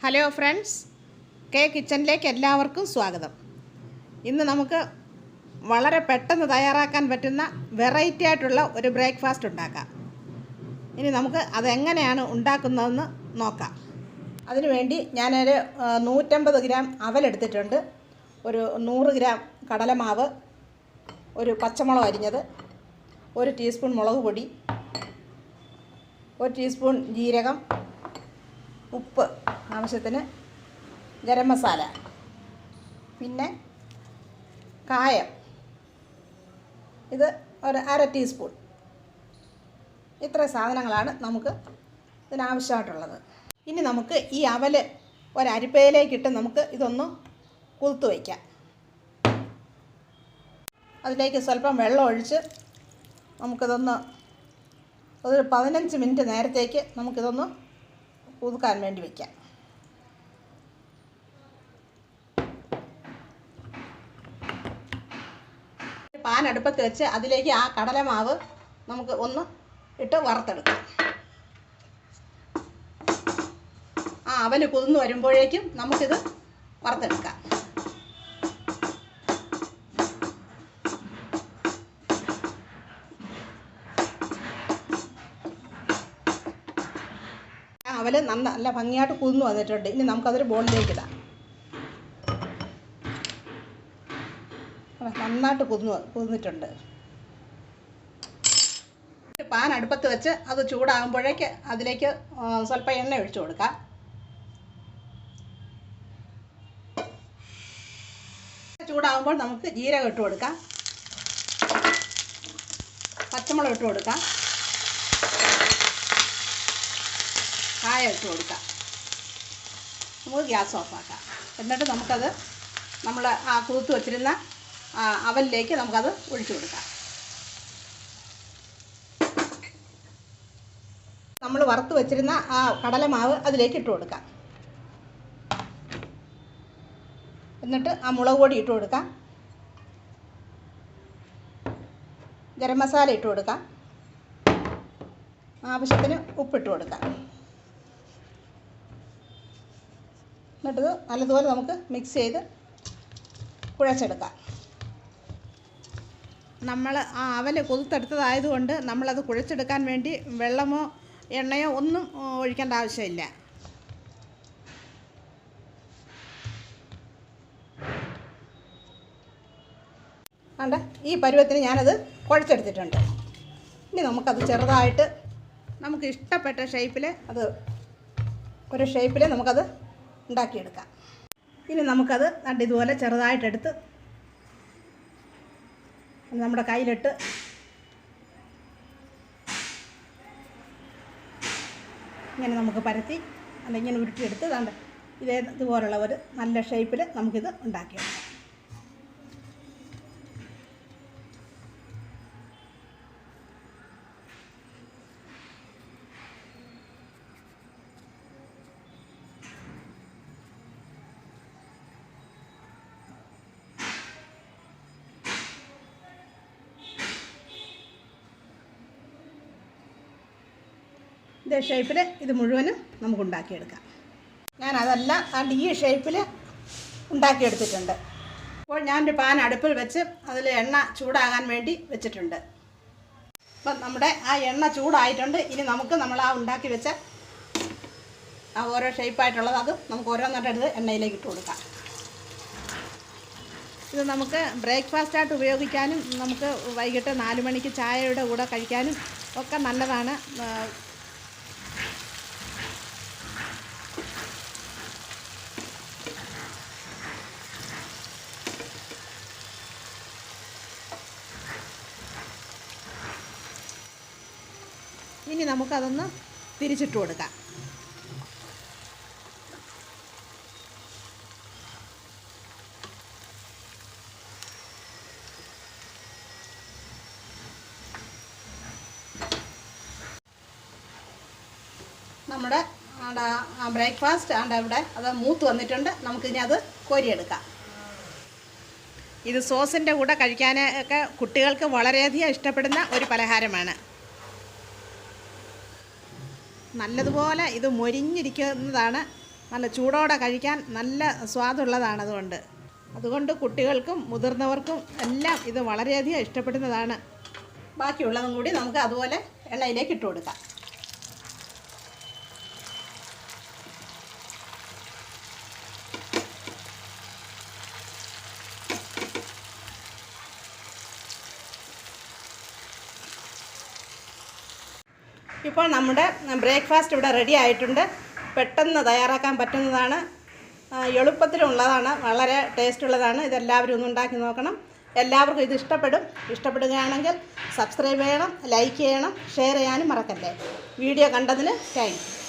Hello friends, K കിച്ചണിലേക്ക് എല്ലാവർക്കും സ്വാഗതം. ഇന്ന് നമുക്ക് വളരെ പെട്ടെന്ന് തയ്യാറാക്കാൻ പറ്റുന്ന വെറൈറ്റി ആയിട്ടുള്ള ഒരു ബ്രേക്ക്ഫാസ്റ്റ് ഉണ്ടാക്കാം. ഇനി നമുക്ക് അതെങ്ങനെയാണ് ഉണ്ടാക്കുന്നതെന്ന് നോക്കാം. അതിനുവേണ്ടി ഞാനൊരു 150 ഗ്രാം അവലെടുത്തിട്ടുണ്ട്, ഒരു 100 ഗ്രാം കടലമാവ്, ഒരു പച്ചമുളക് അരിഞ്ഞത്, 1 ടീസ്പൂൺ മുളക് പൊടി, 1 ടീസ്പൂൺ ജീരകം, ഉപ്പ് ആവശ്യത്തിന്, ഗരം മസാല, പിന്നെ കായം ഇത് ഒരു 1/2 ടീസ്പൂൺ. ഇത്ര സാധനങ്ങളാണ് നമുക്ക് ഇതിനാവശ്യമായിട്ടുള്ളത്. ഇനി നമുക്ക് ഈ അവൽ ഒരരിപ്പയിലേക്കിട്ട് നമുക്ക് ഇതൊന്ന് കുതിർത്ത് വയ്ക്കാം. അതിലേക്ക് സ്വല്പം വെള്ളം ഒഴിച്ച് നമുക്കിതൊന്ന് ഒരു 15 മിനിറ്റ് നേരത്തേക്ക് നമുക്കിതൊന്ന് കുതിർക്കാൻ വേണ്ടി വയ്ക്കാം. പാൻ അടുപ്പത്ത് വെച്ച് അതിലേക്ക് ആ കടലമാവ് നമുക്ക് ഒന്ന് ഇട്ട് വറുത്തെടുക്കാം. ആ അവല് കുതിർന്ന് വരുമ്പോഴേക്കും നമുക്കിത് വറുത്തെടുക്കാം. അവല് നല്ല ഭംഗിയായിട്ട് കുതിർന്ന് വന്നിട്ടുണ്ട്. ഇനി നമുക്കതൊരു ബോളിലേക്ക് ഇടാം. നന്നായിട്ട് കുതിർന്നിട്ടുണ്ട്. പാൻ അടുപ്പത്ത് വെച്ച് അത് ചൂടാകുമ്പോഴേക്ക് അതിലേക്ക് സ്വല്പം എണ്ണ ഒഴിച്ചു കൊടുക്കാം. ചൂടാകുമ്പോൾ നമുക്ക് ജീരകം ഇട്ട് കൊടുക്കാം, പച്ചമുളക് ഇട്ട് കൊടുക്കാം, കായം ഇട്ട് കൊടുക്കാം. നമുക്ക് ഗ്യാസ് ഓഫാക്കാം. എന്നിട്ട് നമുക്കത് നമ്മൾ ആ കുതിർത്ത് വച്ചിരുന്ന അവലിലേക്ക് നമുക്കത് ഒഴിച്ചു കൊടുക്കാം. നമ്മൾ വറുത്ത് വെച്ചിരുന്ന ആ കടലമാവ് അതിലേക്ക് ഇട്ട് കൊടുക്കാം. എന്നിട്ട് ആ മുളക് പൊടി ഇട്ട് കൊടുക്കാം, ഗരം മസാല ഇട്ട് കൊടുക്കാം, ആവശ്യത്തിന് ഉപ്പിട്ട് കൊടുക്കാം. എന്നിട്ടത് നല്ലതുപോലെ നമുക്ക് മിക്സ് ചെയ്ത് കുഴച്ചെടുക്കാം. നമ്മൾ ആ അവൽ കുതിർത്തെടുത്തതായതുകൊണ്ട് നമ്മളത് കുഴച്ചെടുക്കാൻ വേണ്ടി വെള്ളമോ എണ്ണയോ ഒന്നും ഒഴിക്കേണ്ട ആവശ്യമില്ല. കണ്ട ഈ പരുവത്തിന് ഞാനത് കുഴച്ചെടുത്തിട്ടുണ്ട്. ഇനി നമുക്കത് ചെറുതായിട്ട് നമുക്ക് ഇഷ്ടപ്പെട്ട ഷേപ്പിൽ ഒരു ഷേപ്പിൽ നമുക്കത് ഉണ്ടാക്കിയെടുക്കാം. ഇനി നമുക്കത് ഇതുപോലെ ചെറുതായിട്ടെടുത്ത് നമ്മുടെ കയ്യിലിട്ട് ഇങ്ങനെ നമുക്ക് പരത്തി അല്ല ഇങ്ങനെ ഉരുട്ടിയെടുത്ത് കണ്ട് ഇതുപോലുള്ള ഒരു നല്ല ഷേപ്പിൽ നമുക്കിത് ഉണ്ടാക്കിയെടുക്കാം. ഇതേ ഷേപ്പിൽ ഇത് മുഴുവനും നമുക്ക് ഉണ്ടാക്കിയെടുക്കാം. ഞാനതെല്ലാം ഈ ഷേപ്പിൽ ഉണ്ടാക്കിയെടുത്തിട്ടുണ്ട്. അപ്പോൾ ഞാനൊരു പാൻ അടുപ്പിൽ വെച്ച് അതിൽ എണ്ണ ചൂടാകാൻ വേണ്ടി വെച്ചിട്ടുണ്ട്. അപ്പം നമ്മുടെ ആ എണ്ണ ചൂടായിട്ടുണ്ട്. ഇനി നമുക്ക് നമ്മൾ ആ ഉണ്ടാക്കി വെച്ച ആ ഓരോ ഷേപ്പായിട്ടുള്ളത് അത് നമുക്ക് ഓരോന്നെടുത്ത് എണ്ണയിലേക്ക് ഇട്ട് കൊടുക്കാം. ഇത് നമുക്ക് ബ്രേക്ക്ഫാസ്റ്റായിട്ട് ഉപയോഗിക്കാനും നമുക്ക് വൈകിട്ട് 4 മണിക്ക് ചായയുടെ കൂടെ കഴിക്കാനും ഒക്കെ നല്ലതാണ്. ഇനി നമുക്കതൊന്ന് തിരിച്ചിട്ട് കൊടുക്കാം. നമ്മുടെ ബ്രേക്ക്ഫാസ്റ്റ് ഇവിടെ അത് മൂത്ത് വന്നിട്ടുണ്ട്. നമുക്കിനി അത് കോരിയെടുക്കാം. ഇത് സോസിൻ്റെ കൂടെ കഴിക്കാനൊക്കെ കുട്ടികൾക്ക് വളരെയധികം ഇഷ്ടപ്പെടുന്ന ഒരു പലഹാരമാണ്. നല്ലതുപോലെ ഇത് മൊരിഞ്ഞിരിക്കുന്നതാണ് നല്ല ചൂടോടെ കഴിക്കാൻ നല്ല സ്വാദുള്ളതാണ്. അതുകൊണ്ട് കുട്ടികൾക്കും മുതിർന്നവർക്കും എല്ലാം ഇത് വളരെയധികം ഇഷ്ടപ്പെടുന്നതാണ്. ബാക്കിയുള്ളതും കൂടി നമുക്ക് അതുപോലെ എണ്ണയിലേക്ക് ഇട്ട് കൊടുക്കാം. ഇപ്പോൾ നമ്മുടെ ബ്രേക്ക്ഫാസ്റ്റ് ഇവിടെ റെഡി ആയിട്ടുണ്ട്. പെട്ടെന്ന് തയ്യാറാക്കാൻ പറ്റുന്നതാണ്, എളുപ്പത്തിലുള്ളതാണ്, വളരെ ടേസ്റ്റുള്ളതാണ്. ഇതെല്ലാവരും ഒന്ന് ഉണ്ടാക്കി നോക്കണം. എല്ലാവർക്കും ഇത് ഇഷ്ടപ്പെടുകയാണെങ്കിൽ സബ്സ്ക്രൈബ് ചെയ്യണം, ലൈക്ക് ചെയ്യണം, ഷെയർ ചെയ്യാനും മറക്കല്ലേ. വീഡിയോ കണ്ടതിന് താങ്ക് യു.